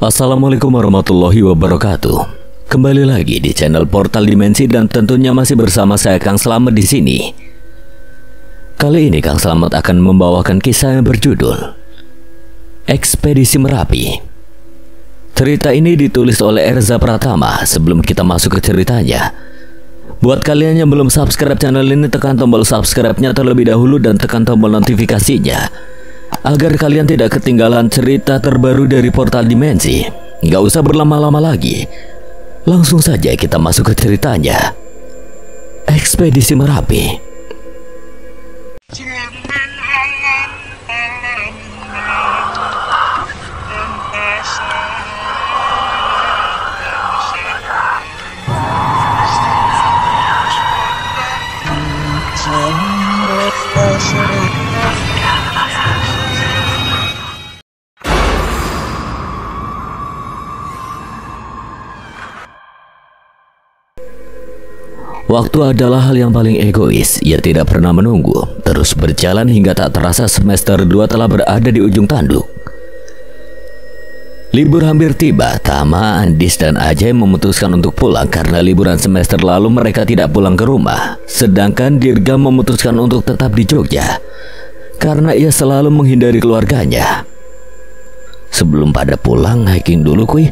Assalamualaikum warahmatullahi wabarakatuh. Kembali lagi di channel Portal Dimensi dan tentunya masih bersama saya Kang Slamet di sini. Kali ini Kang Slamet akan membawakan kisah yang berjudul Ekspedisi Merapi. Cerita ini ditulis oleh Erza Pratama. Sebelum kita masuk ke ceritanya, buat kalian yang belum subscribe channel ini, tekan tombol subscribe-nya terlebih dahulu dan tekan tombol notifikasinya agar kalian tidak ketinggalan cerita terbaru dari Portal Dimensi. Nggak usah berlama-lama lagi, langsung saja kita masuk ke ceritanya. Ekspedisi Merapi. Waktu adalah hal yang paling egois. Ia tidak pernah menunggu, terus berjalan hingga tak terasa semester 2 telah berada di ujung tanduk. Libur hampir tiba. Tama, Andis, dan Ajay memutuskan untuk pulang karena liburan semester lalu mereka tidak pulang ke rumah. Sedangkan Dirga memutuskan untuk tetap di Jogja karena ia selalu menghindari keluarganya. Sebelum pada pulang, hiking dulu kuy.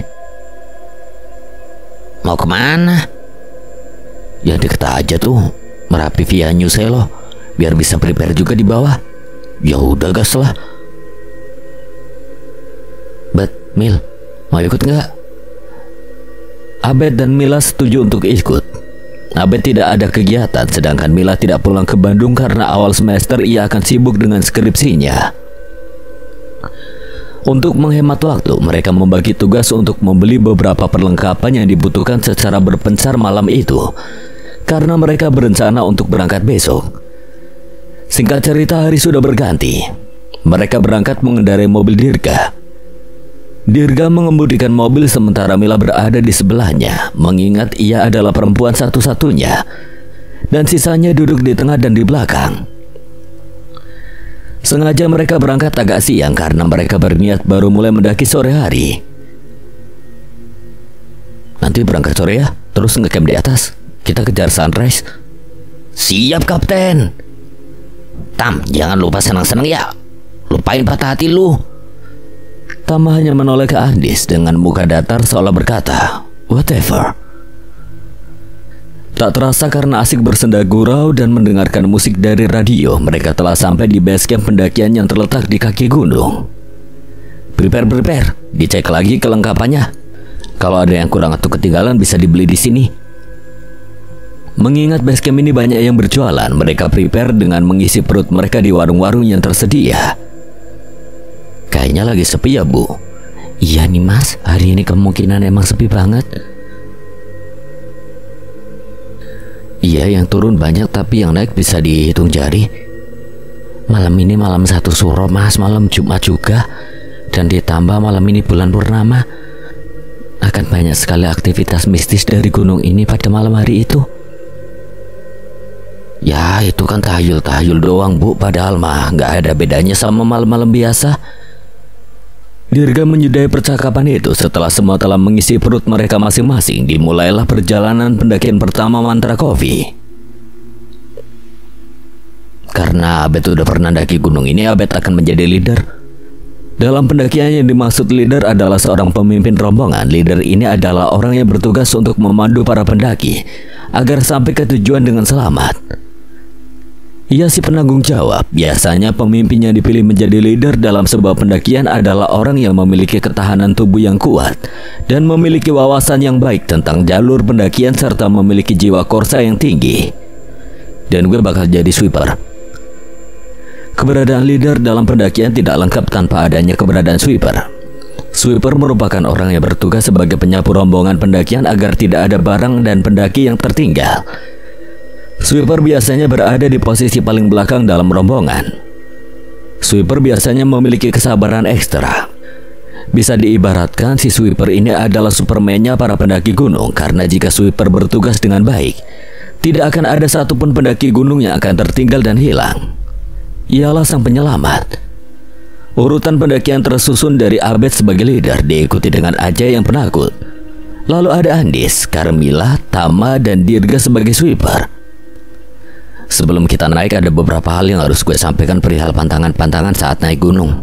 Mau kemana? Ya deket aja tuh, Merapi via New Selo, biar bisa prepare juga di bawah. Ya udah gas lah. Mil, mau ikut nggak? Abed dan Mila setuju untuk ikut. Abed tidak ada kegiatan, sedangkan Mila tidak pulang ke Bandung karena awal semester ia akan sibuk dengan skripsinya. Untuk menghemat waktu, mereka membagi tugas untuk membeli beberapa perlengkapan yang dibutuhkan secara berpencar malam itu, karena mereka berencana untuk berangkat besok. Singkat cerita, hari sudah berganti. Mereka berangkat mengendarai mobil Dirga. Dirga mengemudikan mobil sementara Mila berada di sebelahnya, mengingat ia adalah perempuan satu-satunya, dan sisanya duduk di tengah dan di belakang. Sengaja mereka berangkat agak siang karena mereka berniat baru mulai mendaki sore hari. Nanti berangkat sore ya, terus ngecamp di atas. Kita kejar sunrise. Siap, Kapten. Tam, jangan lupa senang-senang ya. Lupain patah hati lu. Tama hanya menoleh ke Andis dengan muka datar seolah berkata, whatever. Tak terasa karena asik bersenda gurau dan mendengarkan musik dari radio, mereka telah sampai di base camp pendakian yang terletak di kaki gunung. Prepare, dicek lagi kelengkapannya. Kalau ada yang kurang atau ketinggalan bisa dibeli di sini. Mengingat base camp ini banyak yang berjualan, mereka prepare dengan mengisi perut mereka di warung-warung yang tersedia. Kayaknya lagi sepi ya, Bu? Iya nih, Mas. Hari ini kemungkinan emang sepi banget. Iya, yang turun banyak tapi yang naik bisa dihitung jari. Malam ini malam satu suro, Mas. Malam Jumat juga. Dan ditambah malam ini bulan purnama. Akan banyak sekali aktivitas mistis dari gunung ini pada malam hari itu. Ya, itu kan tahayul-tahayul doang, Bu. Padahal mah nggak ada bedanya sama malam-malam biasa. Dirga menyudahi percakapan itu setelah semua telah mengisi perut mereka masing-masing. Dimulailah perjalanan pendakian pertama Mantra Coffee. Karena Abed udah pernah daki gunung ini, Abed akan menjadi leader. Dalam pendakian yang dimaksud leader adalah seorang pemimpin rombongan. Leader ini adalah orang yang bertugas untuk memandu para pendaki agar sampai ke tujuan dengan selamat. Ia si penanggung jawab. Biasanya pemimpin yang dipilih menjadi leader dalam sebuah pendakian adalah orang yang memiliki ketahanan tubuh yang kuat dan memiliki wawasan yang baik tentang jalur pendakian serta memiliki jiwa korsa yang tinggi. Dan gue bakal jadi sweeper. Keberadaan leader dalam pendakian tidak lengkap tanpa adanya keberadaan sweeper. Sweeper merupakan orang yang bertugas sebagai penyapu rombongan pendakian agar tidak ada barang dan pendaki yang tertinggal. Sweeper biasanya berada di posisi paling belakang dalam rombongan. Sweeper biasanya memiliki kesabaran ekstra. Bisa diibaratkan si sweeper ini adalah superman-nya para pendaki gunung, karena jika sweeper bertugas dengan baik, tidak akan ada satupun pendaki gunung yang akan tertinggal dan hilang. Ialah sang penyelamat. Urutan pendakian tersusun dari Abed sebagai leader, diikuti dengan Ajay yang penakut. Lalu ada Andis, Carmilla, Tama, dan Dirga sebagai sweeper. Sebelum kita naik, ada beberapa hal yang harus gue sampaikan perihal pantangan-pantangan saat naik gunung.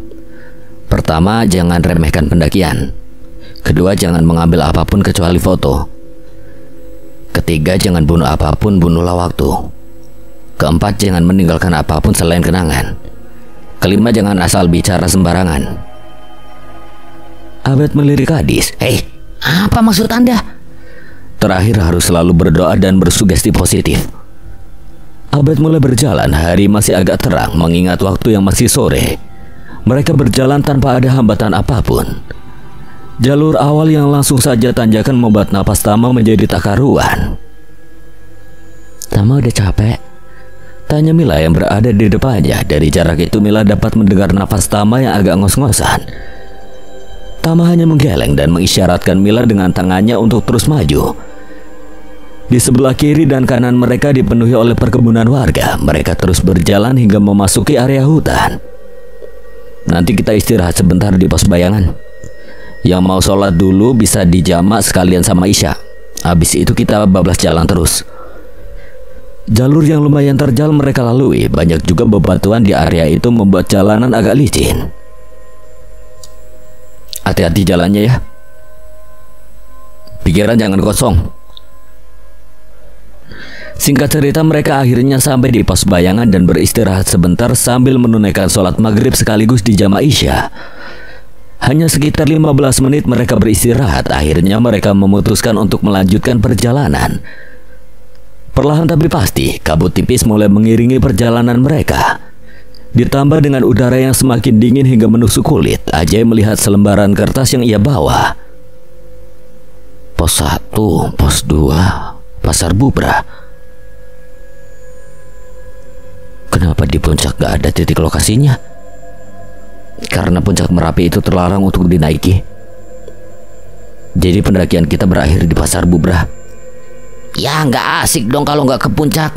Pertama, jangan remehkan pendakian. Kedua, jangan mengambil apapun kecuali foto. Ketiga, jangan bunuh apapun, bunuhlah waktu. Keempat, jangan meninggalkan apapun selain kenangan. Kelima, jangan asal bicara sembarangan. Abed melirik Adis. Hei, apa maksud Anda? Terakhir, harus selalu berdoa dan bersugesti positif. Abed mulai berjalan, hari masih agak terang mengingat waktu yang masih sore. Mereka berjalan tanpa ada hambatan apapun. Jalur awal yang langsung saja tanjakan membuat napas Tama menjadi tak karuan. Tama udah capek? Tanya Mila yang berada di depannya. Dari jarak itu Mila dapat mendengar nafas Tama yang agak ngos-ngosan. Tama hanya menggeleng dan mengisyaratkan Mila dengan tangannya untuk terus maju. Di sebelah kiri dan kanan mereka dipenuhi oleh perkebunan warga. Mereka terus berjalan hingga memasuki area hutan. Nanti kita istirahat sebentar di pos bayangan. Yang mau sholat dulu bisa dijamak sekalian sama Isya. Habis itu kita bablas jalan terus. Jalur yang lumayan terjal mereka lalui. Banyak juga bebatuan di area itu membuat jalanan agak licin. Hati-hati jalannya ya. Pikiran jangan kosong. Singkat cerita, mereka akhirnya sampai di pos bayangan dan beristirahat sebentar sambil menunaikan sholat maghrib sekaligus dijama Isya. Hanya sekitar 15 menit mereka beristirahat. Akhirnya mereka memutuskan untuk melanjutkan perjalanan. Perlahan tapi pasti, kabut tipis mulai mengiringi perjalanan mereka. Ditambah dengan udara yang semakin dingin hingga menusuk kulit, Ajay melihat selembaran kertas yang ia bawa. Pos 1, pos 2, Pasar Bubra. Kenapa di puncak gak ada titik lokasinya? Karena puncak Merapi itu terlarang untuk dinaiki. Jadi pendakian kita berakhir di Pasar Bubra. Ya nggak asik dong kalau nggak ke puncak.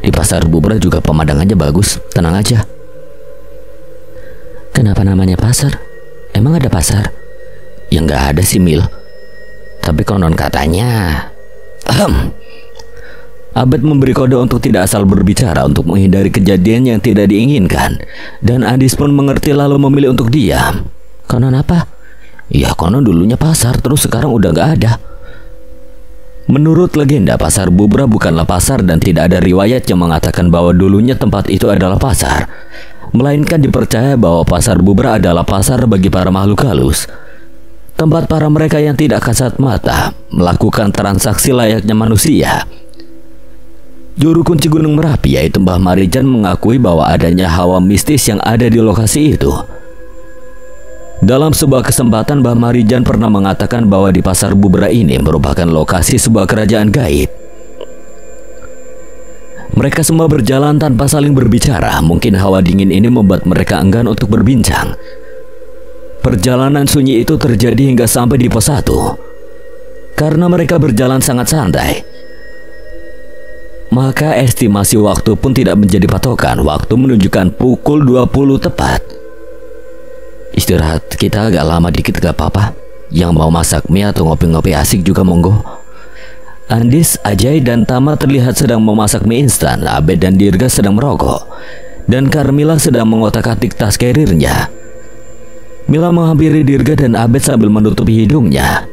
Di Pasar Bubra juga pemandangannya bagus, tenang aja. Kenapa namanya pasar? Emang ada pasar? Ya nggak ada sih Mil. Tapi konon katanya Abed memberi kode untuk tidak asal berbicara untuk menghindari kejadian yang tidak diinginkan. Dan Adis pun mengerti lalu memilih untuk diam. Konon apa? Ya konon dulunya pasar, terus sekarang udah nggak ada. Menurut legenda, Pasar Bubra bukanlah pasar dan tidak ada riwayat yang mengatakan bahwa dulunya tempat itu adalah pasar. Melainkan dipercaya bahwa Pasar Bubra adalah pasar bagi para makhluk halus. Tempat para mereka yang tidak kasat mata melakukan transaksi layaknya manusia. Juru kunci Gunung Merapi yaitu Mbah Marijan mengakui bahwa adanya hawa mistis yang ada di lokasi itu. Dalam sebuah kesempatan, Mbah Marijan pernah mengatakan bahwa di Pasar Bubra ini merupakan lokasi sebuah kerajaan gaib. Mereka semua berjalan tanpa saling berbicara. Mungkin hawa dingin ini membuat mereka enggan untuk berbincang. Perjalanan sunyi itu terjadi hingga sampai di pos 1. Karena mereka berjalan sangat santai, maka estimasi waktu pun tidak menjadi patokan. Waktu menunjukkan pukul 20 tepat. Istirahat kita agak lama dikit gak apa-apa. Yang mau masak mie atau ngopi-ngopi asik juga monggo. Andis, Ajay, dan Tama terlihat sedang memasak mie instan. Abed dan Dirga sedang merokok. Dan Carmilla sedang mengotak-atik tas karirnya. Mila menghampiri Dirga dan Abed sambil menutupi hidungnya.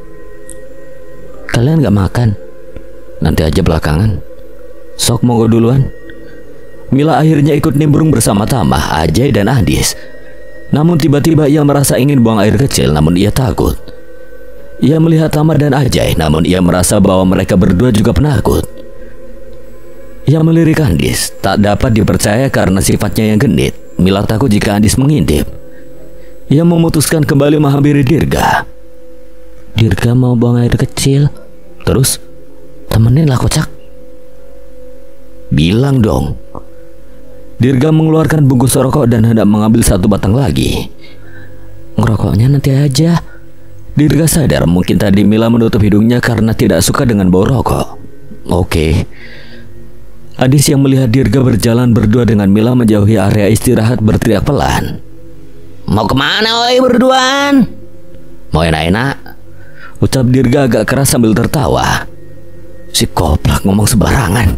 Kalian gak makan? Nanti aja belakangan. Sok monggo duluan. Mila akhirnya ikut nimbrung bersama Tama, Ajay, dan Andis. Namun tiba-tiba ia merasa ingin buang air kecil, namun ia takut. Ia melihat Tama dan Ajay, namun ia merasa bahwa mereka berdua juga penakut. Ia melirik Andis, tak dapat dipercaya karena sifatnya yang genit. Mila takut jika Andis mengintip. Ia memutuskan kembali menghampiri Dirga. Dirga mau buang air kecil. Terus? Temenin lah kocak. Bilang dong. Dirga mengeluarkan bungkus rokok dan hendak mengambil satu batang lagi. Ngerokoknya nanti aja. Dirga sadar mungkin tadi Mila menutup hidungnya karena tidak suka dengan bau rokok. Oke. Adis yang melihat Dirga berjalan berdua dengan Mila menjauhi area istirahat berteriak pelan. Mau kemana oi berduaan? Mau enak-enak? Ucap Dirga agak keras sambil tertawa. Si koplak ngomong sembarangan.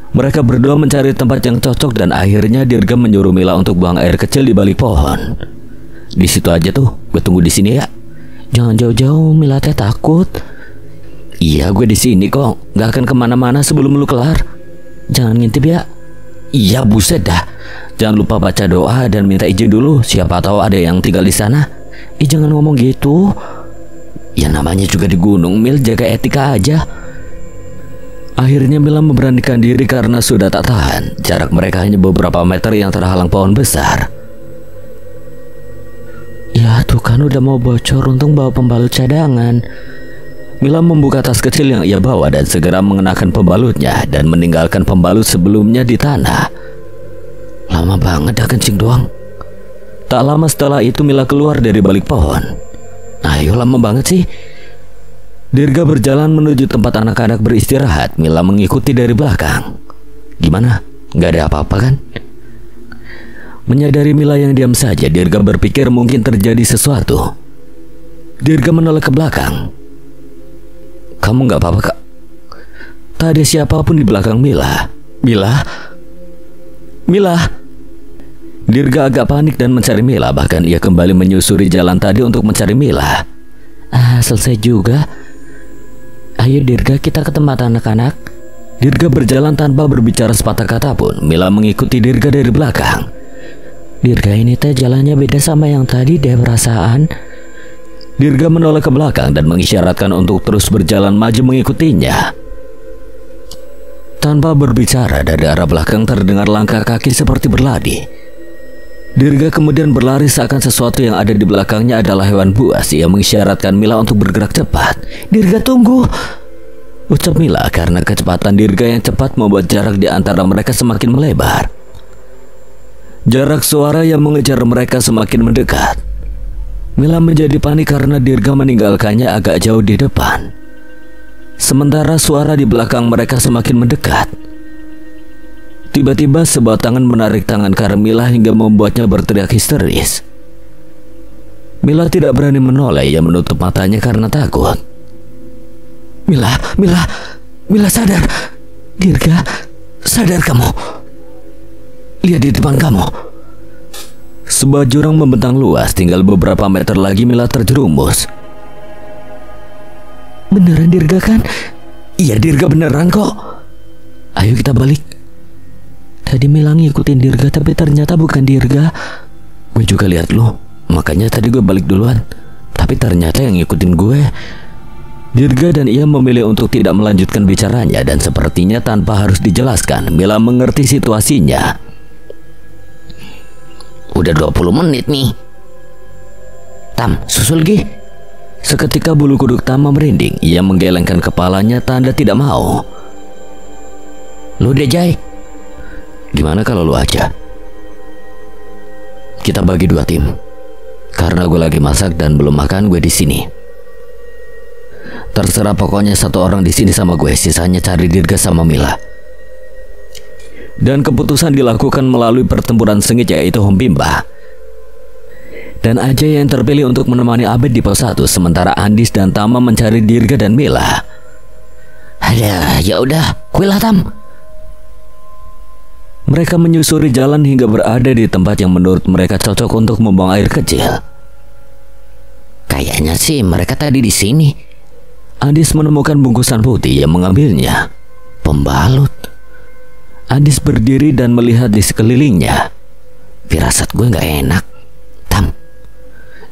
Mereka berdua mencari tempat yang cocok dan akhirnya Dirga menyuruh Mila untuk buang air kecil di balik pohon. Di situ aja tuh, gue tunggu di sini ya. Jangan jauh-jauh, Mila teh takut. Iya, gue di sini kok, nggak akan kemana-mana sebelum lu kelar. Jangan ngintip ya. Iya, buset dah. Jangan lupa baca doa dan minta izin dulu. Siapa tahu ada yang tinggal di sana. Jangan ngomong gitu. Ya namanya juga di gunung, Mil, jaga etika aja. Akhirnya Mila memberanikan diri karena sudah tak tahan. Jarak mereka hanya beberapa meter yang terhalang pohon besar. Ya tuh kan udah mau bocor, untung bawa pembalut cadangan. Mila membuka tas kecil yang ia bawa dan segera mengenakan pembalutnya dan meninggalkan pembalut sebelumnya di tanah. Lama banget dah kencing doang. Tak lama setelah itu Mila keluar dari balik pohon. Ayo, lama banget sih. Dirga berjalan menuju tempat anak-anak beristirahat. Mila mengikuti dari belakang. Gimana? Gak ada apa-apa kan? Menyadari Mila yang diam saja, Dirga berpikir mungkin terjadi sesuatu. Dirga menoleh ke belakang. Kamu gak apa-apa, Kak? Tak ada siapapun di belakang Mila. Mila? Mila? Dirga agak panik dan mencari Mila. Bahkan ia kembali menyusuri jalan tadi untuk mencari Mila. Selesai juga. Ayo Dirga, kita ke tempat anak-anak. Dirga berjalan tanpa berbicara sepatah kata pun. Mila mengikuti Dirga dari belakang. Dirga, ini teh jalannya beda sama yang tadi deh perasaan. Dirga menoleh ke belakang dan mengisyaratkan untuk terus berjalan maju mengikutinya. Tanpa berbicara, dari arah belakang terdengar langkah kaki seperti berlari. Dirga kemudian berlari seakan sesuatu yang ada di belakangnya adalah hewan buas. Ia mengisyaratkan Mila untuk bergerak cepat. Dirga, tunggu, ucap Mila karena kecepatan Dirga yang cepat membuat jarak di antara mereka semakin melebar. Jarak suara yang mengejar mereka semakin mendekat. Mila menjadi panik karena Dirga meninggalkannya agak jauh di depan. Sementara suara di belakang mereka semakin mendekat. Tiba-tiba sebuah tangan menarik tangan Carmila hingga membuatnya berteriak histeris. Mila tidak berani menoleh. Ia menutup matanya karena takut. Mila sadar. Dirga, sadar kamu. Lihat di depan kamu. Sebuah jurang membentang luas. Tinggal beberapa meter lagi Mila terjerumus. Beneran Dirga kan? Iya, Dirga beneran kok. Ayo kita balik. Tadi Mila ngikutin Dirga tapi ternyata bukan Dirga. Gue juga lihat lo, makanya tadi gue balik duluan. Tapi ternyata yang ngikutin gue Dirga, dan ia memilih untuk tidak melanjutkan bicaranya. Dan sepertinya tanpa harus dijelaskan, Mila mengerti situasinya. Udah 20 menit nih. Tam, susul Gi. Seketika bulu kuduk Tama merinding. Ia menggelengkan kepalanya tanda tidak mau. Lu deh Jai. Gimana kalau lu aja? Kita bagi 2 tim. Karena gue lagi masak dan belum makan, gue di sini. Terserah, pokoknya 1 orang di sini sama gue. Sisanya cari Dirga sama Mila. Dan keputusan dilakukan melalui pertempuran sengit, yaitu Hombimba. Dan Ajay yang terpilih untuk menemani Abed di pos 1, sementara Andis dan Tama mencari Dirga dan Mila. Ada, ya udah, kuilah Tam. Mereka menyusuri jalan hingga berada di tempat yang menurut mereka cocok untuk membuang air kecil. Kayaknya sih mereka tadi di sini. Andis menemukan bungkusan putih yang mengambilnya. Pembalut. Andis berdiri dan melihat di sekelilingnya. Firasat gue gak enak. Tam.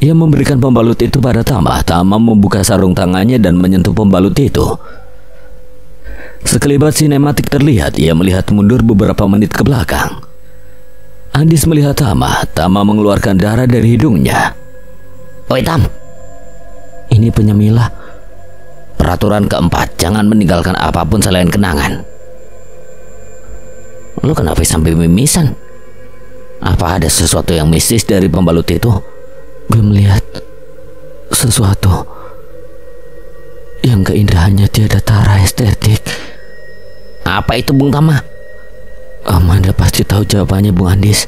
Ia memberikan pembalut itu pada Tama. Tama membuka sarung tangannya dan menyentuh pembalut itu. Sekelibat sinematik terlihat. Ia melihat mundur beberapa menit ke belakang. Andis melihat Tama. Tama mengeluarkan darah dari hidungnya. Oi Tam, ini punya Mila. Peraturan keempat, jangan meninggalkan apapun selain kenangan. Lu kenapa sampai mimisan? Apa ada sesuatu yang mistis dari pembalut itu? Gue melihat sesuatu yang keindahannya tiada tara estetik. Apa itu Bung Tama? Amanda pasti tahu jawabannya Bung Andis.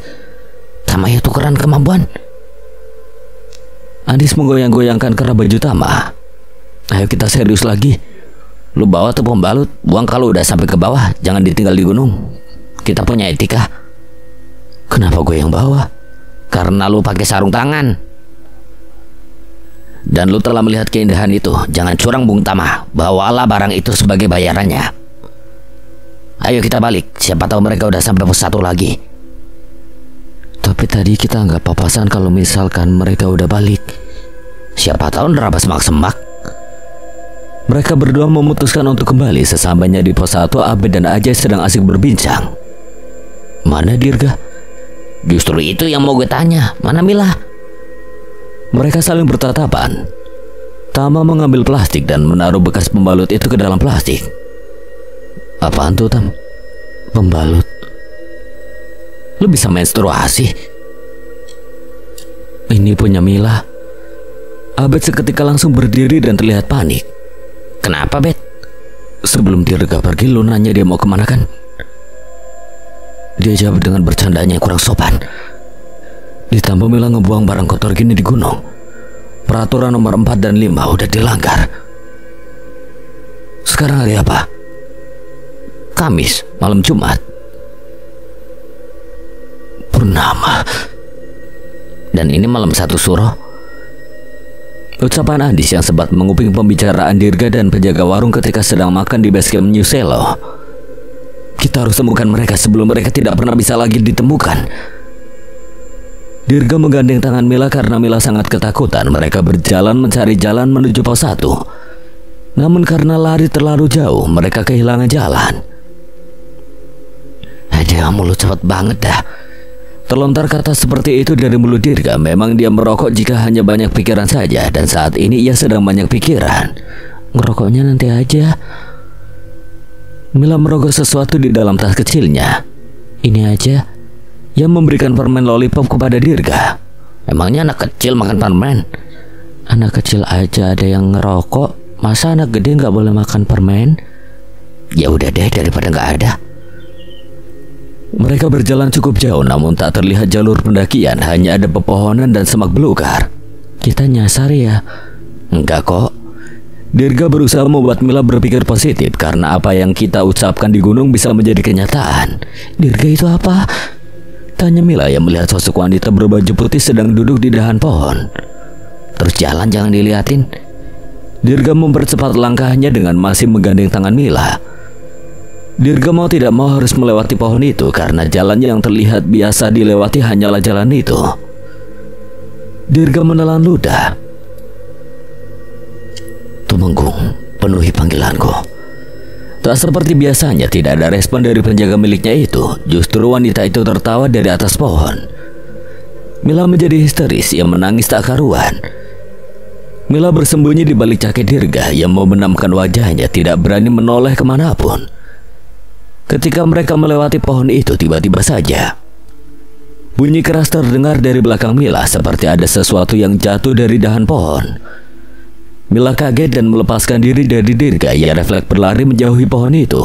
Tama ya tukeran kemampuan. Andis menggoyang-goyangkan kerah baju Tama. Ayo kita serius lagi. Lu bawa tuh pembalut, buang kalau udah sampai ke bawah, jangan ditinggal di gunung. Kita punya etika. Kenapa gue yang bawa? Karena lu pakai sarung tangan. Dan lu telah melihat keindahan itu. Jangan curang Bung Tama. Bawalah barang itu sebagai bayarannya. Ayo kita balik. Siapa tahu mereka udah sampai pos 1 lagi. Tapi tadi kita nggak papasan kalau misalkan mereka udah balik. Siapa tahu nerabas semak-semak. Mereka berdua memutuskan untuk kembali. Sesampainya di pos 1, Abed dan Ajay sedang asik berbincang. Mana Dirga? Justru itu yang mau gue tanya. Mana Mila? Mereka saling bertatapan. Tama mengambil plastik dan menaruh bekas pembalut itu ke dalam plastik. Apaan tuh, Tam? Pembalut. Lu bisa menstruasi? Ini punya Mila. Abed seketika langsung berdiri dan terlihat panik. Kenapa, Bet? Sebelum Dirga pergi, lu nanya dia mau kemana kan? Dia jawab dengan bercandanya yang kurang sopan. Ditambah Mila ngebuang barang kotor gini di gunung. Peraturan nomor 4 dan 5 udah dilanggar. Sekarang hari apa? Kamis, malam Jumat. Purnama. Dan ini malam 1 Suro. Ucapan Andis yang sempat menguping pembicaraan Dirga dan penjaga warung ketika sedang makan di base camp New Selo. Kita harus temukan mereka sebelum mereka tidak pernah bisa lagi ditemukan. Dirga menggandeng tangan Mila karena Mila sangat ketakutan. Mereka berjalan mencari jalan menuju pos 1. Namun karena lari terlalu jauh, mereka kehilangan jalan. Aja mulut cepet banget dah. Terlontar kata seperti itu dari mulut Dirga. Memang dia merokok jika hanya banyak pikiran saja. Dan saat ini ia sedang banyak pikiran. Ngerokoknya nanti aja. Mila merogoh sesuatu di dalam tas kecilnya. Ini aja. Ia memberikan permen lollipop kepada Dirga. Emangnya anak kecil makan permen? Anak kecil aja ada yang ngerokok. Masa anak gede nggak boleh makan permen? Ya udah deh, daripada nggak ada. Mereka berjalan cukup jauh, namun tak terlihat jalur pendakian. Hanya ada pepohonan dan semak belukar. Kita nyasar ya? Enggak kok. Dirga berusaha membuat Mila berpikir positif karena apa yang kita ucapkan di gunung bisa menjadi kenyataan. Dirga itu apa? Tanya Mila yang melihat sosok wanita berbaju putih sedang duduk di dahan pohon. Terus jalan, jangan diliatin. Dirga mempercepat langkahnya dengan masih menggandeng tangan Mila. Dirga mau tidak mau harus melewati pohon itu karena jalan yang terlihat biasa dilewati hanyalah jalan itu. Dirga menelan ludah. Tumenggung, penuhi panggilanku. Tak seperti biasanya, tidak ada respon dari penjaga miliknya itu. Justru wanita itu tertawa dari atas pohon. Mila menjadi histeris, ia menangis tak karuan. Mila bersembunyi di balik jaket Dirga yang membenamkan wajahnya, tidak berani menoleh kemanapun. Ketika mereka melewati pohon itu, tiba-tiba saja bunyi keras terdengar dari belakang Mila, seperti ada sesuatu yang jatuh dari dahan pohon. Mila kaget dan melepaskan diri dari Dirga. Ia refleks berlari menjauhi pohon itu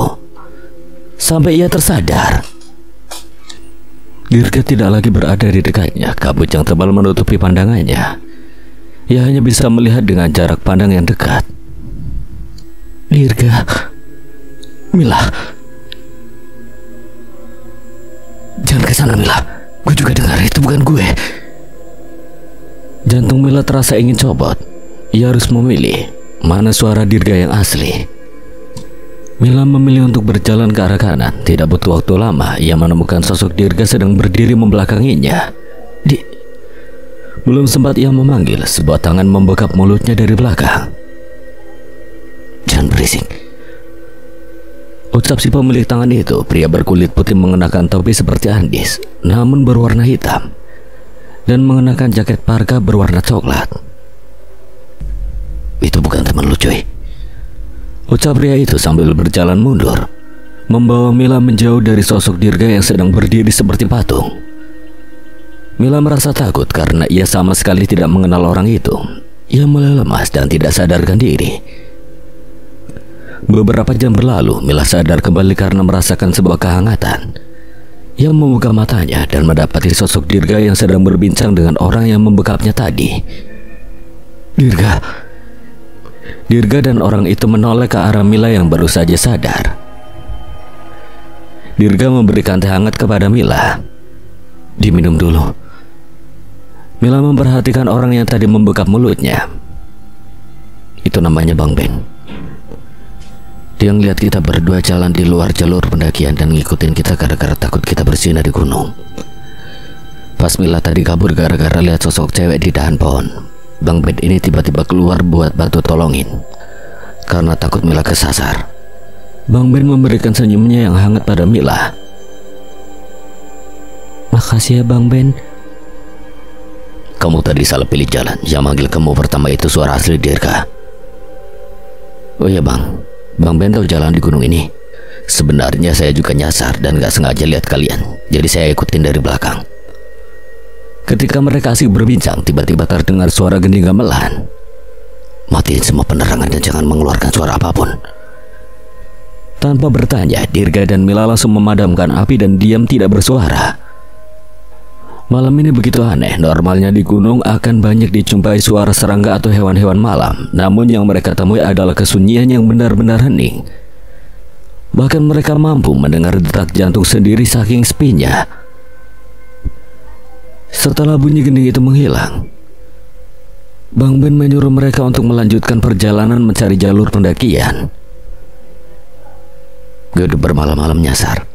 sampai ia tersadar. Dirga tidak lagi berada di dekatnya. Kabut yang tebal menutupi pandangannya. Ia hanya bisa melihat dengan jarak pandang yang dekat. Dirga, Mila, jangan ke sana Mila. Gue juga dengar itu bukan gue. Jantung Mila terasa ingin copot. Ia harus memilih mana suara Dirga yang asli. Mila memilih untuk berjalan ke arah kanan. Tidak butuh waktu lama, ia menemukan sosok Dirga sedang berdiri membelakanginya. Belum sempat ia memanggil, sebuah tangan membekap mulutnya dari belakang. Jangan berisik, ucap si pemilik tangan itu. Pria berkulit putih mengenakan topi seperti Andis, namun berwarna hitam, dan mengenakan jaket parka berwarna coklat. Itu bukan teman lu, cuy, ucap pria itu sambil berjalan mundur, membawa Mila menjauh dari sosok Dirga yang sedang berdiri seperti patung. Mila merasa takut karena ia sama sekali tidak mengenal orang itu. Ia mulai lemas dan tidak sadarkan diri. Beberapa jam berlalu, Mila sadar kembali karena merasakan sebuah kehangatan. Ia membuka matanya dan mendapati sosok Dirga yang sedang berbincang dengan orang yang membekapnya tadi. Dirga. Dirga dan orang itu menoleh ke arah Mila yang baru saja sadar. Dirga memberikan teh hangat kepada Mila. Diminum dulu. Mila memperhatikan orang yang tadi membekap mulutnya. Itu namanya Bang Ben. Dia ngeliat kita berdua jalan di luar jalur pendakian dan ngikutin kita gara-gara takut kita bersinar di gunung. Pas Mila tadi kabur gara-gara lihat sosok cewek di dahan pohon, Bang Ben ini tiba-tiba keluar buat bantu tolongin karena takut Mila kesasar. Bang Ben memberikan senyumnya yang hangat pada Mila. Makasih ya Bang Ben. Kamu tadi salah pilih jalan. Yang manggil kamu pertama itu suara asli Dirga. Oh iya Bang, Bang Ben tahu jalan di gunung ini. Sebenarnya saya juga nyasar dan gak sengaja lihat kalian, jadi saya ikutin dari belakang. Ketika mereka asik berbincang, tiba-tiba terdengar suara gending gamelan. Matiin semua penerangan dan jangan mengeluarkan suara apapun. Tanpa bertanya, Dirga dan Mila langsung memadamkan api dan diam tidak bersuara. Malam ini begitu aneh. Normalnya di gunung akan banyak dijumpai suara serangga atau hewan-hewan malam. Namun yang mereka temui adalah kesunyian yang benar-benar hening. Bahkan mereka mampu mendengar detak jantung sendiri saking sepinya. Setelah bunyi gending itu menghilang, Bang Ben menyuruh mereka untuk melanjutkan perjalanan mencari jalur pendakian. Gue udah bermalam-malam nyasar.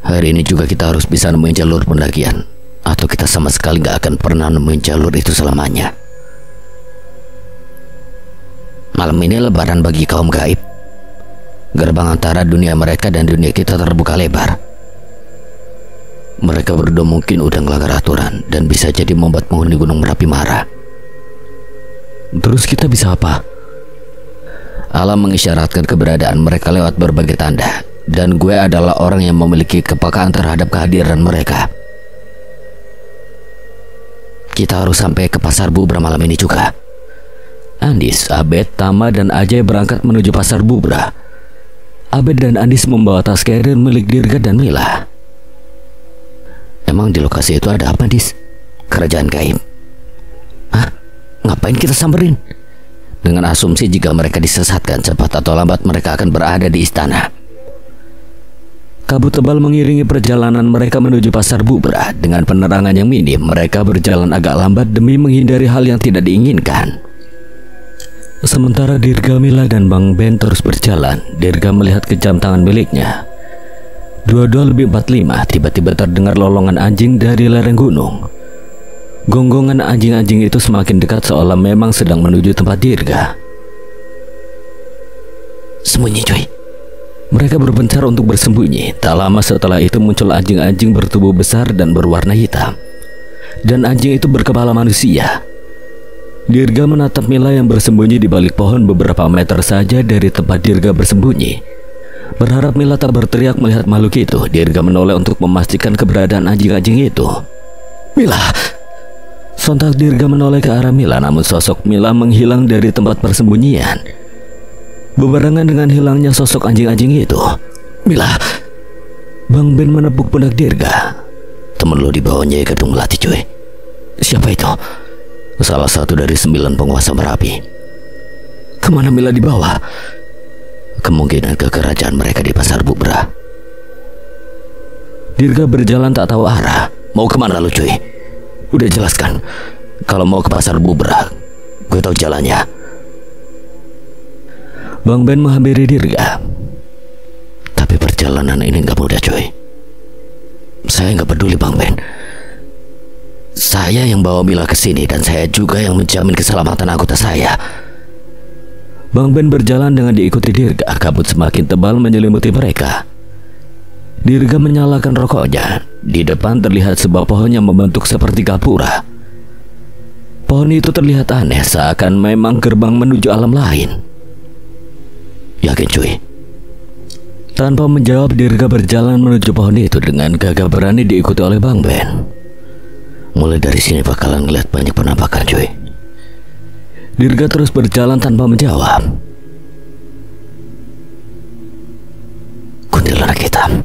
Hari ini juga kita harus bisa nemuin jalur pendakian, atau kita sama sekali gak akan pernah nemuin jalur itu selamanya. Malam ini lebaran bagi kaum gaib. Gerbang antara dunia mereka dan dunia kita terbuka lebar. Mereka berdua mungkin udah ngelanggar aturan dan bisa jadi membuat penghuni Gunung Merapi marah. Terus kita bisa apa? Alam mengisyaratkan keberadaan mereka lewat berbagai tanda, dan gue adalah orang yang memiliki kepekaan terhadap kehadiran mereka. Kita harus sampai ke Pasar Bubra malam ini juga. Andis, Abed, Tama, dan Ajay berangkat menuju Pasar Bubra. Abed dan Andis membawa tas carrier milik Dirga dan Mila. Emang di lokasi itu ada apa, Dis? Kerajaan gaib. Hah? Ngapain kita samperin? Dengan asumsi jika mereka disesatkan, cepat atau lambat mereka akan berada di istana. Kabut tebal mengiringi perjalanan mereka menuju Pasar Bubra. Dengan penerangan yang minim, mereka berjalan agak lambat demi menghindari hal yang tidak diinginkan. Sementara Dirga, Mila, dan Bang Ben terus berjalan, Dirga melihat ke jam tangan miliknya. 22:45, tiba-tiba terdengar lolongan anjing dari lereng gunung. Gonggongan anjing-anjing itu semakin dekat seolah memang sedang menuju tempat Dirga. Sembunyi cuy. Mereka berpencar untuk bersembunyi. Tak lama setelah itu muncul anjing-anjing bertubuh besar dan berwarna hitam. Dan anjing itu berkepala manusia. Dirga menatap Mila yang bersembunyi di balik pohon beberapa meter saja dari tempat Dirga bersembunyi. Berharap Mila tak berteriak melihat makhluk itu, Dirga menoleh untuk memastikan keberadaan anjing-anjing itu. Mila! Sontak Dirga menoleh ke arah Mila, namun sosok Mila menghilang dari tempat persembunyian. Bebarengan dengan hilangnya sosok anjing-anjing itu, Mila! Bang Ben menepuk pundak Dirga. Temen lo dibawanya gedung melati cuy. Siapa itu? Salah satu dari 9 penguasa Merapi. Kemana Mila dibawa? Kemungkinan ke kerajaan mereka di Pasar Bubra. Dirga berjalan tak tahu arah. Mau kemana lu cuy? Udah jelaskan. Kalau mau ke Pasar Bubra, gue tahu jalannya. Bang Ben menghampiri Dirga. Tapi perjalanan ini gak mudah cuy. Saya gak peduli Bang Ben. Saya yang bawa Mila ke sini dan saya juga yang menjamin keselamatan anggota saya. Bang Ben berjalan dengan diikuti Dirga. Kabut semakin tebal menyelimuti mereka. Dirga menyalakan rokoknya. Di depan terlihat sebuah pohon yang membentuk seperti gapura. Pohon itu terlihat aneh, seakan memang gerbang menuju alam lain. Yakin cuy? Tanpa menjawab, Dirga berjalan menuju pohon itu dengan gagah berani diikuti oleh Bang Ben. Mulai dari sini bakalan ngeliat banyak penampakan cuy. Dirga terus berjalan tanpa menjawab. Kuntilanak hitam.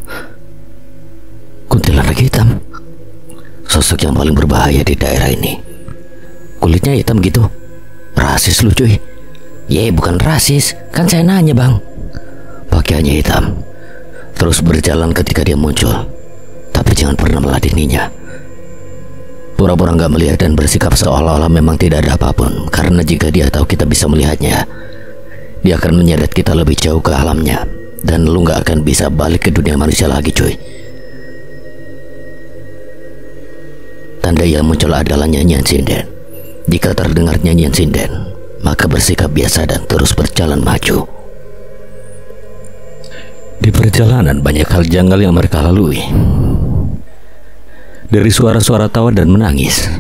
Kuntilanak hitam. Sosok yang paling berbahaya di daerah ini. Kulitnya hitam gitu. Rasis lu cuy. Ya bukan rasis, kan saya nanya bang. Pakaiannya hitam, terus berjalan ketika dia muncul, tapi jangan pernah meladeninya. Pura-pura nggak melihat dan bersikap seolah-olah memang tidak ada apapun, karena jika dia tahu kita bisa melihatnya, dia akan menyeret kita lebih jauh ke alamnya, dan lu nggak akan bisa balik ke dunia manusia lagi cuy. Tanda yang muncul adalah nyanyian sinden. Jika terdengar nyanyian sinden, maka bersikap biasa dan terus berjalan maju. Di perjalanan banyak hal janggal yang mereka lalui. Dari suara-suara tawa dan menangis,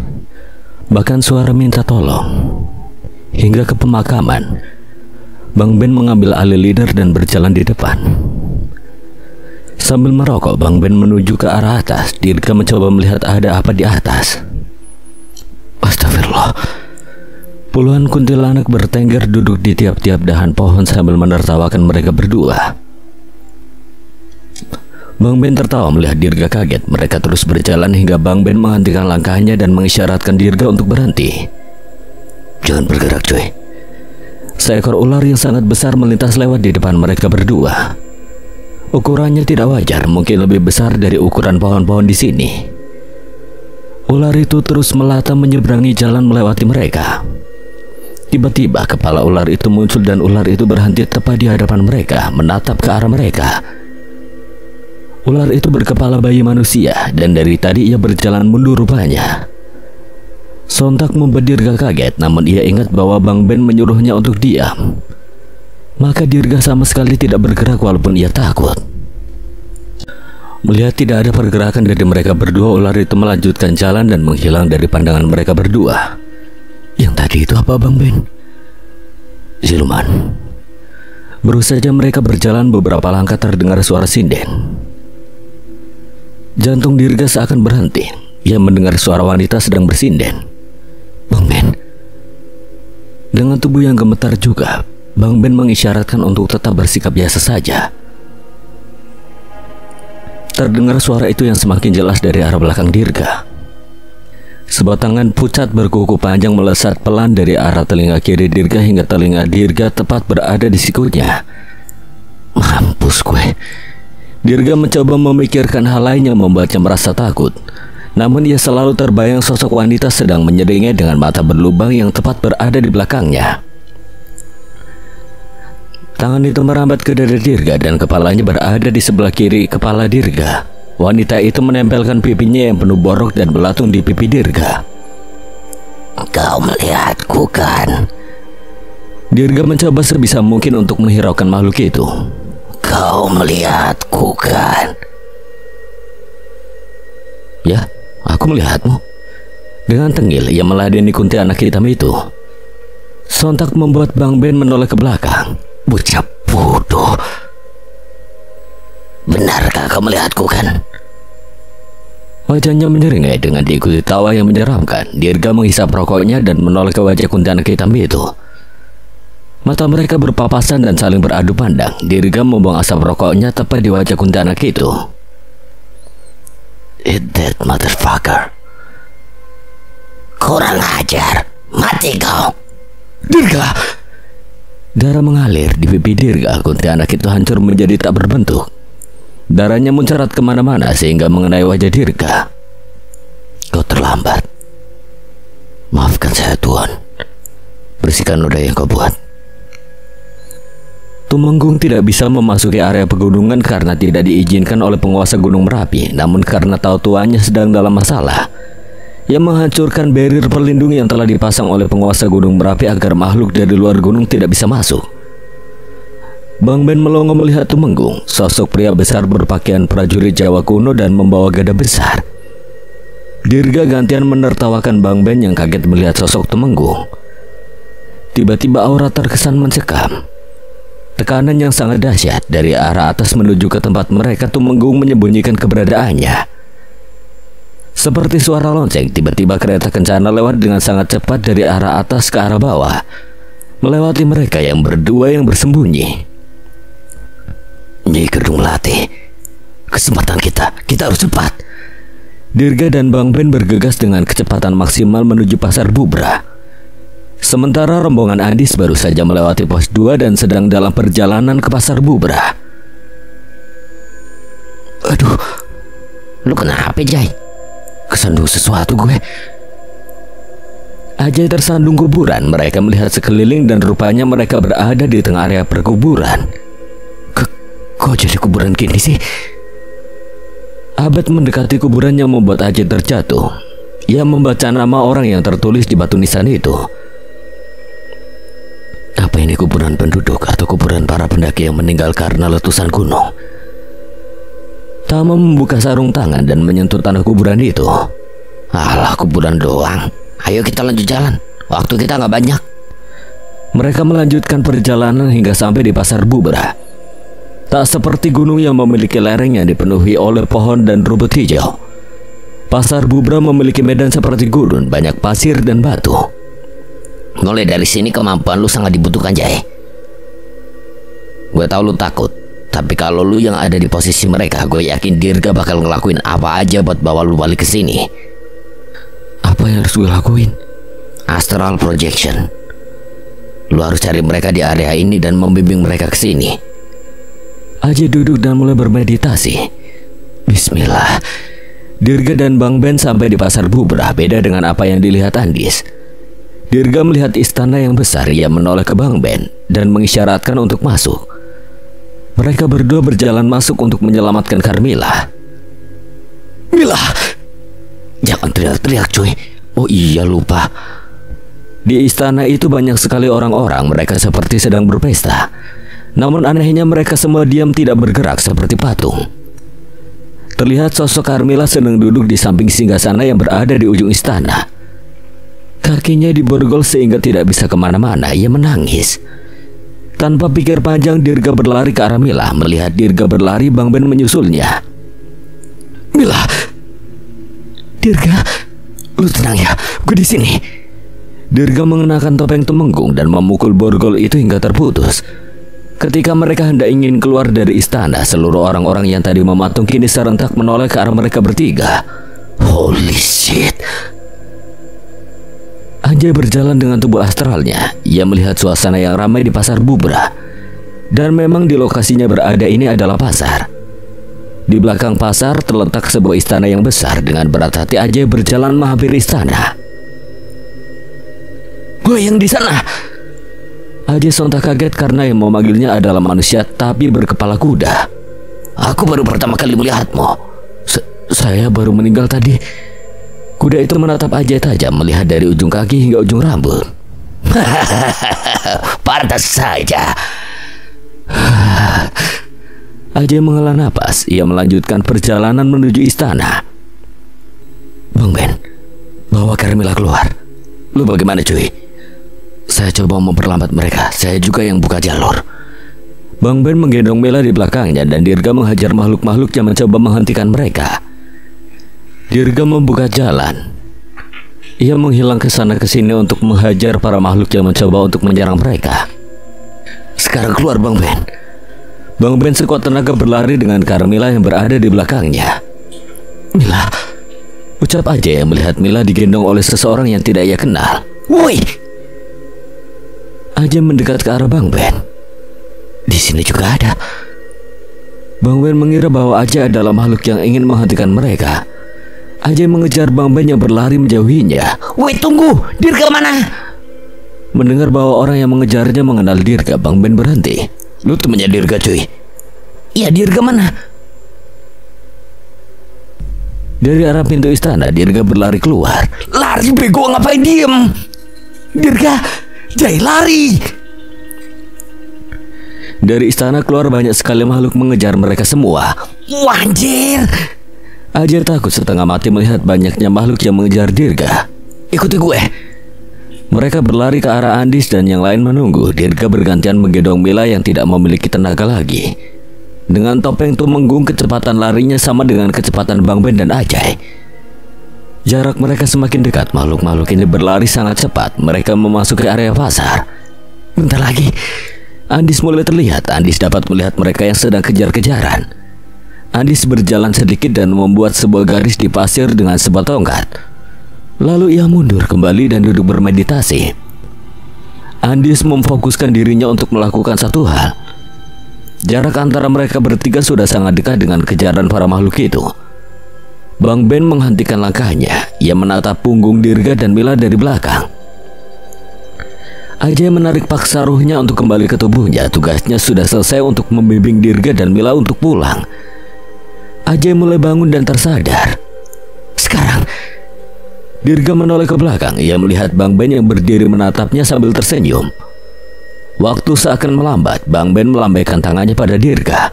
bahkan suara minta tolong, hingga ke pemakaman. Bang Ben mengambil alih leader dan berjalan di depan. Sambil merokok, Bang Ben menuju ke arah atas. Dirga mencoba melihat ada apa di atas. Astagfirullah. Puluhan kuntilanak bertengger duduk di tiap-tiap dahan pohon sambil menertawakan mereka berdua. Bang Ben tertawa melihat Dirga kaget. Mereka terus berjalan hingga Bang Ben menghentikan langkahnya dan mengisyaratkan Dirga untuk berhenti. Jangan bergerak cuy. Seekor ular yang sangat besar melintas lewat di depan mereka berdua. Ukurannya tidak wajar, mungkin lebih besar dari ukuran pohon-pohon di sini. Ular itu terus melata menyeberangi jalan melewati mereka. Tiba-tiba kepala ular itu muncul dan ular itu berhenti tepat di hadapan mereka, menatap ke arah mereka. Ular itu berkepala bayi manusia dan dari tadi ia berjalan mundur rupanya. Sontak membuat Dirga kaget, namun ia ingat bahwa Bang Ben menyuruhnya untuk diam. Maka Dirga sama sekali tidak bergerak walaupun ia takut. Melihat tidak ada pergerakan dari mereka berdua, ular itu melanjutkan jalan dan menghilang dari pandangan mereka berdua. Yang tadi itu apa Bang Ben? Siluman. Baru saja mereka berjalan beberapa langkah terdengar suara sinden. Jantung Dirga seakan berhenti. Ia mendengar suara wanita sedang bersinden. Bang Ben. Dengan tubuh yang gemetar juga, Bang Ben mengisyaratkan untuk tetap bersikap biasa saja. Terdengar suara itu yang semakin jelas dari arah belakang Dirga. Sebuah tangan pucat berkuku panjang melesat pelan dari arah telinga kiri Dirga hingga telinga Dirga tepat berada di sikunya. Mampus gue. Dirga mencoba memikirkan hal lain yang membuatnya merasa takut. Namun ia selalu terbayang sosok wanita sedang menyeringnya dengan mata berlubang yang tepat berada di belakangnya. Tangan itu merambat ke dada Dirga dan kepalanya berada di sebelah kiri kepala Dirga. Wanita itu menempelkan pipinya yang penuh borok dan belatung di pipi Dirga. Kau melihatku kan? Dirga mencoba sebisa mungkin untuk menghiraukan makhluk itu. Kau melihatku kan? Ya, aku melihatmu. Dengan tengil ia meladeni kuntilanak hitam itu. Sontak membuat Bang Ben menoleh ke belakang. Bocah bodoh. Benarkah kau melihatku kan? Wajahnya menyeringai dengan diikuti tawa yang menyeramkan. Dirga menghisap rokoknya dan menoleh ke wajah kuntilanak hitam itu. Mata mereka berpapasan dan saling beradu pandang. Dirga membuang asap rokoknya tepat di wajah kuntilanak itu. Eat that motherfucker. Kurang ajar. Mati kau. Dirga. Darah mengalir di pipi Dirga. Kuntilanak itu hancur menjadi tak berbentuk. Darahnya mencerat kemana-mana sehingga mengenai wajah Dirga. Kau terlambat. Maafkan saya Tuan. Bersihkan noda yang kau buat. Tumenggung tidak bisa memasuki area pegunungan karena tidak diizinkan oleh penguasa Gunung Merapi. Namun karena tahu tuannya sedang dalam masalah, ia menghancurkan barrier pelindung yang telah dipasang oleh penguasa Gunung Merapi agar makhluk dari luar gunung tidak bisa masuk. Bang Ben melongo melihat Tumenggung, sosok pria besar berpakaian prajurit Jawa kuno dan membawa gada besar. Dirga gantian menertawakan Bang Ben yang kaget melihat sosok Tumenggung. Tiba-tiba aura terkesan mencekam. Tekanan yang sangat dahsyat dari arah atas menuju ke tempat mereka. Tumenggung menyembunyikan keberadaannya. Seperti suara lonceng, tiba-tiba kereta kencana lewat dengan sangat cepat dari arah atas ke arah bawah, melewati mereka yang berdua yang bersembunyi. Nyi Kedung Melati, kesempatan kita harus cepat. Dirga dan Bang Ben bergegas dengan kecepatan maksimal menuju pasar Bubra. Sementara rombongan Andis baru saja melewati pos 2 dan sedang dalam perjalanan ke Pasar Bubrah. Aduh, lu kenapa, Jai? Kesandung sesuatu gue. Ajay tersandung kuburan. Mereka melihat sekeliling dan rupanya mereka berada di tengah area perkuburan. Kok jadi kuburan gini sih? Abed mendekati kuburan yang membuat Ajay terjatuh. Ia membaca nama orang yang tertulis di batu nisan itu. Apa ini kuburan penduduk atau kuburan para pendaki yang meninggal karena letusan gunung? Tama membuka sarung tangan dan menyentuh tanah kuburan itu. Alah, kuburan doang. Ayo kita lanjut jalan. Waktu kita nggak banyak. Mereka melanjutkan perjalanan hingga sampai di Pasar Bubrah. Tak seperti gunung yang memiliki lereng yang dipenuhi oleh pohon dan rumput hijau. Pasar Bubrah memiliki medan seperti gurun, banyak pasir dan batu. Mulai dari sini kemampuan lu sangat dibutuhkan, Jai. Gue tahu lu takut, tapi kalau lu yang ada di posisi mereka, gue yakin Dirga bakal ngelakuin apa aja buat bawa lu balik ke sini. Apa yang harus gue lakuin? Astral projection. Lu harus cari mereka di area ini dan membimbing mereka ke sini. Ajay duduk dan mulai bermeditasi. Bismillah. Dirga dan Bang Ben sampai di Pasar Bubrah. Beda dengan apa yang dilihat Andis. Dirga melihat istana yang besar. Ia menoleh ke Bang Ben dan mengisyaratkan untuk masuk. Mereka berdua berjalan masuk untuk menyelamatkan Carmilla. Mila, jangan teriak-teriak, cuy. Oh iya, lupa. Di istana itu banyak sekali orang-orang. Mereka seperti sedang berpesta. Namun anehnya mereka semua diam, tidak bergerak seperti patung. Terlihat sosok Carmilla sedang duduk di samping singgasana yang berada di ujung istana. Kakinya diborgol sehingga tidak bisa kemana-mana. Ia menangis. Tanpa pikir panjang, Dirga berlari ke arah Mila. Melihat Dirga berlari, Bang Ben menyusulnya. Mila, Dirga, lu tenang ya, gue di sini. Dirga mengenakan topeng temenggung dan memukul borgol itu hingga terputus. Ketika mereka hendak ingin keluar dari istana, seluruh orang-orang yang tadi mematung kini serentak menoleh ke arah mereka bertiga. Holy shit. Ajay berjalan dengan tubuh astralnya. Ia melihat suasana yang ramai di Pasar Bubrah. Dan memang di lokasinya berada ini adalah pasar. Di belakang pasar terletak sebuah istana yang besar. Dengan berat hati Ajay berjalan menghampiri istana. Gue yang di sana. Ajay sontak kaget karena yang memanggilnya adalah manusia tapi berkepala kuda. Aku baru pertama kali melihatmu. Saya baru meninggal tadi. Kuda itu menatap Ajay tajam, melihat dari ujung kaki hingga ujung rambut. Pantas saja. Ajay menghela napas. Ia melanjutkan perjalanan menuju istana. Bang Ben, bawa Carmilla keluar. Lu bagaimana, cuy? Saya coba memperlambat mereka. Saya juga yang buka jalur. Bang Ben menggendong Mila di belakangnya dan Dirga menghajar makhluk-makhluk yang mencoba menghentikan mereka. Dirga membuka jalan. Ia menghilang ke sana ke sini untuk menghajar para makhluk yang mencoba untuk menyerang mereka. Sekarang keluar, Bang Ben. Bang Ben sekuat tenaga berlari dengan Carmilla yang berada di belakangnya. Mila, ucap Ajay yang melihat Mila digendong oleh seseorang yang tidak ia kenal. Woi! Ajay mendekat ke arah Bang Ben. Di sini juga ada. Bang Ben mengira bahwa Ajay adalah makhluk yang ingin menghentikan mereka. Ajay mengejar Bang Ben yang berlari menjauhinya. Woi, tunggu! Dirga mana? Mendengar bahwa orang yang mengejarnya mengenal Dirga, Bang Ben berhenti. Lu temennya Dirga, cuy? Iya, Dirga mana? Dari arah pintu istana, Dirga berlari keluar. Lari, bego, ngapain diem? Dirga, Jai, lari! Dari istana keluar banyak sekali makhluk mengejar mereka semua. Wanjir! Ajay takut setengah mati melihat banyaknya makhluk yang mengejar Dirga. Ikuti gue. Mereka berlari ke arah Andis dan yang lain menunggu. Dirga bergantian menggendong Mila yang tidak memiliki tenaga lagi. Dengan topeng tumenggung, kecepatan larinya sama dengan kecepatan Bang Ben dan Ajay. Jarak mereka semakin dekat. Makhluk-makhluk ini berlari sangat cepat. Mereka memasuki area pasar. Bentar lagi Andis mulai terlihat. Andis dapat melihat mereka yang sedang kejar-kejaran. Andis berjalan sedikit dan membuat sebuah garis di pasir dengan sebuah tongkat. Lalu ia mundur kembali dan duduk bermeditasi. Andis memfokuskan dirinya untuk melakukan satu hal. Jarak antara mereka bertiga sudah sangat dekat dengan kejaran para makhluk itu. Bang Ben menghentikan langkahnya. Ia menatap punggung Dirga dan Mila dari belakang. Ajay menarik paksa ruhnya untuk kembali ke tubuhnya. Tugasnya sudah selesai untuk membimbing Dirga dan Mila untuk pulang. Ajay mulai bangun dan tersadar. Sekarang Dirga menoleh ke belakang. Ia melihat Bang Ben yang berdiri menatapnya sambil tersenyum. Waktu seakan melambat. Bang Ben melambaikan tangannya pada Dirga.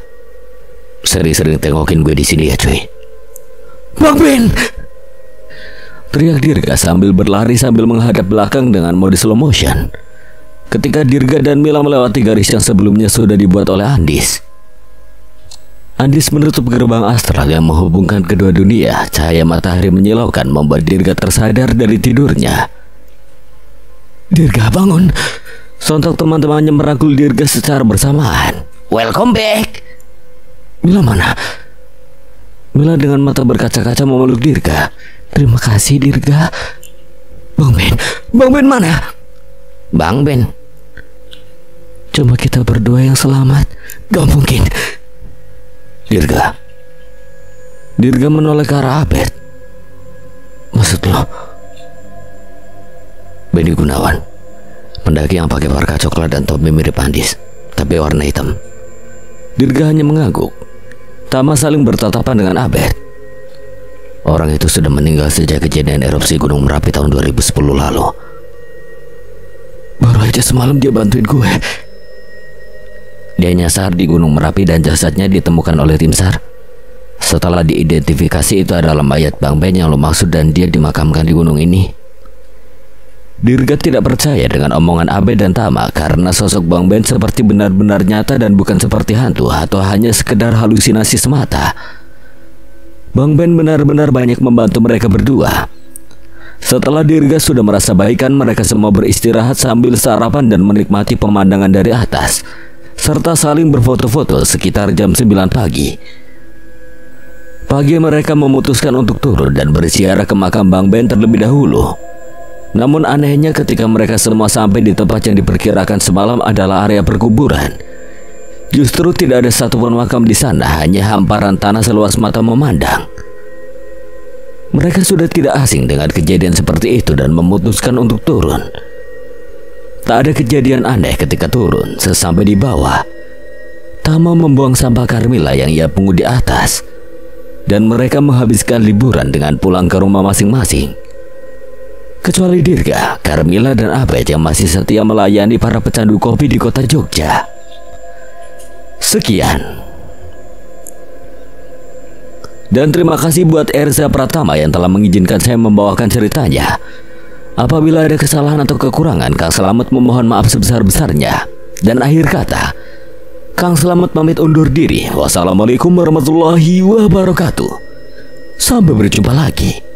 Sering-sering tengokin gue di sini ya cuy. Bang Ben! Teriak Dirga sambil berlari sambil menghadap belakang dengan mode slow motion. Ketika Dirga dan Mila melewati garis yang sebelumnya sudah dibuat oleh Andis. Andis menutup gerbang astral yang menghubungkan kedua dunia. Cahaya matahari menyilaukan membuat Dirga tersadar dari tidurnya. Dirga bangun. Sontak teman-temannya merangkul Dirga secara bersamaan. Welcome back. Mila mana? Mila dengan mata berkaca-kaca memeluk Dirga. Terima kasih Dirga. Bang Ben. Bang Ben mana? Bang Ben. Cuma kita berdua yang selamat. Gak mungkin. Dirga. Dirga menoleh ke arah Abed. Maksud lo? Benny Gunawan. Pendaki yang pakai parka coklat dan topi mirip Andis, tapi warna hitam. Dirga hanya mengangguk. Tama saling bertatapan dengan Abed. Orang itu sudah meninggal sejak kejadian erupsi Gunung Merapi tahun 2010 lalu. Baru aja semalam dia bantuin gue. Dia nyasar di Gunung Merapi dan jasadnya ditemukan oleh tim SAR. Setelah diidentifikasi itu adalah mayat Bang Ben yang lo maksud dan dia dimakamkan di gunung ini. Dirga tidak percaya dengan omongan Abed dan Tama karena sosok Bang Ben seperti benar-benar nyata dan bukan seperti hantu atau hanya sekedar halusinasi semata. Bang Ben benar-benar banyak membantu mereka berdua. Setelah Dirga sudah merasa baikan, mereka semua beristirahat sambil sarapan dan menikmati pemandangan dari atas, serta saling berfoto-foto sekitar jam 9 pagi. Pagi mereka memutuskan untuk turun dan berziarah ke makam Bang Ben terlebih dahulu. Namun anehnya ketika mereka semua sampai di tempat yang diperkirakan semalam adalah area perkuburan. Justru tidak ada satupun makam di sana, hanya hamparan tanah seluas mata memandang. Mereka sudah tidak asing dengan kejadian seperti itu dan memutuskan untuk turun. Tak ada kejadian aneh ketika turun. Sesampai di bawah, Tama membuang sampah Carmilla yang ia pungut di atas, dan mereka menghabiskan liburan dengan pulang ke rumah masing-masing. Kecuali Dirga, Carmilla dan Abed yang masih setia melayani para pecandu kopi di kota Jogja. Sekian. Dan terima kasih buat Erza Pratama yang telah mengizinkan saya membawakan ceritanya. Apabila ada kesalahan atau kekurangan, Kang Slamet memohon maaf sebesar-besarnya. Dan akhir kata, Kang Slamet pamit undur diri. Wassalamualaikum warahmatullahi wabarakatuh. Sampai berjumpa lagi.